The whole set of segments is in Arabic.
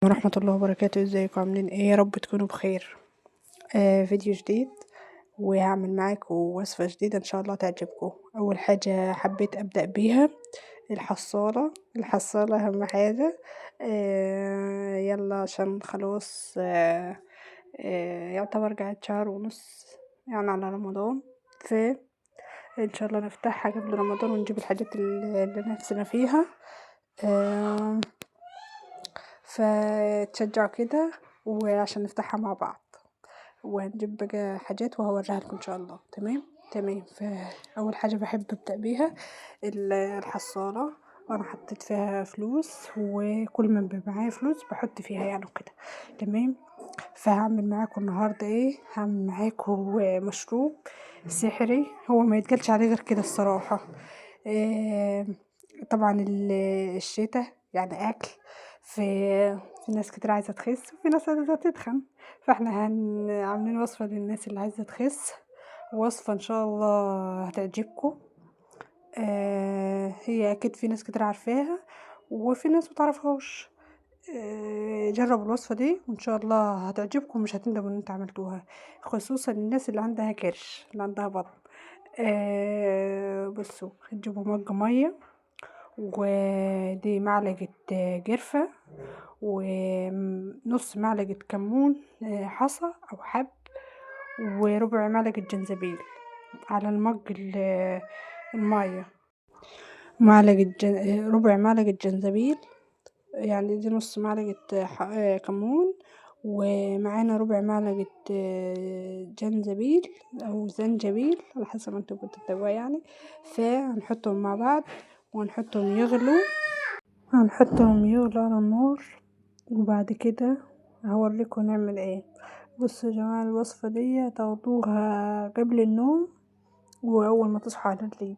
ورحمة الله وبركاته. ازيكم عاملين ايه؟ يا رب تكونوا بخير. فيديو جديد، وهعمل معاكم وصفة جديدة ان شاء الله تعجبكم. اول حاجة حبيت ابدأ بيها الحصالة اهم حاجة. يلا عشان خلاص يعتبر قاعد شهر ونص يعني على رمضان، ان شاء الله نفتحها قبل رمضان ونجيب الحاجات اللي نفسنا فيها. فتشجعوا كده وعشان نفتحها مع بعض، وهنجيب بقى حاجات وهوريها لكم ان شاء الله. تمام. فاول حاجه بحب ابدا بيها الحصاله. وانا حطيت فيها فلوس، وكل ما بيبقى معايا فلوس بحط فيها يعني وكده. تمام. فهعمل معاكم النهارده ايه؟ هعمل معاكم مشروب سحري، هو ما يتقالش عليه غير كده الصراحه. آه، طبعا الشتاء يعني اكل. في في ناس كتير عايزه تخس، وفي ناس عايزه تتخن. فاحنا عاملين وصفه للناس اللي عايزه تخس، وصفه ان شاء الله هتعجبكم. هي اكيد في ناس كتير عارفاها، وفي ناس متعرفهاش. جربوا الوصفه دي وان شاء الله هتعجبكم، مش هتندموا ان انتوا عملتوها، خصوصا الناس اللي عندها كرش، اللي عندها بطن. بصوا، هتجيبوا مج ميه، ودي معلقة قرفة، ونص معلقة كمون حصى أو حب، وربع معلقة جنزبيل على المج المية. ربع معلقة جنزبيل، يعني دي نص معلقة كمون، ومعانا ربع معلقة جنزبيل أو زنجبيل على حسب ما انتوا بتتبعوا يعني. فهنحطهم مع بعض وهنحطهم يغلوا على النار، وبعد كده هوريكم نعمل ايه. بصوا يا جماعة، الوصفة دي تاخدوها قبل النوم واول ما تصحوا على الليل،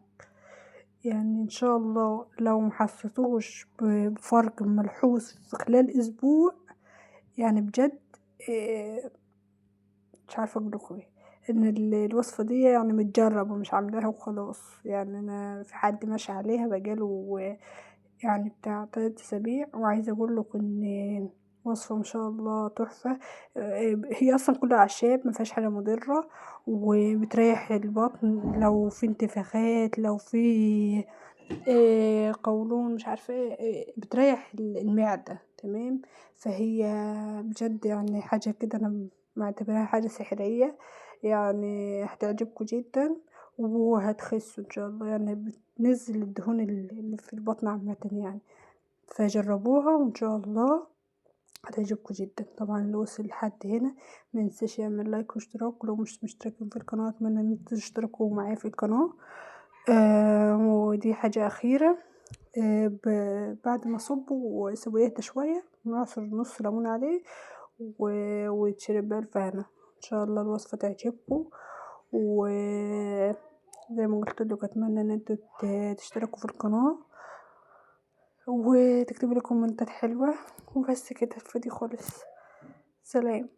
يعني ان شاء الله لو محسيتوش بفرق ملحوظ في خلال اسبوع، يعني بجد مش عارفه اقول لكم ايه. ان الوصفه دي يعني متجربه، مش عاملاها وخلاص. يعني انا في حد ماشي عليها بقاله يعني بتاع 3 اسابيع، وعايزه اقول لكم ان وصفه ما شاء الله تحفه. هي اصلا كلها اعشاب، ما فيهاش حاجه مضره، وبتريح البطن لو في انتفاخات، لو في قولون، مش عارفه ايه، بتريح المعده. تمام. فهي بجد يعني حاجه كده، انا معتبرها حاجه سحريه، يعني هتعجبكم جدا وهتخسوا ان شاء الله. يعني بتنزل الدهون اللي في البطن عامه يعني. فجربوها وان شاء الله هتعجبكم جدا. طبعا اللي وصل لحد هنا منساش يعمل لايك واشتراك، ولو مش مشتركين في القناه اتمنى ان انتوا تشتركوا معايا في القناه. ودي حاجه اخيره. بعد ما صبوا وسيبوه يهدى شويه، نعصر نص ليمون عليه ويتشرب بالفعل. ان شاء الله الوصفه تعجبكم، وزي ما قلت لكم اتمنى ان انتوا تشتركوا في القناه وتكتبوا لي كومنتات حلوه. وبس كده، الفيديو خلص. سلام.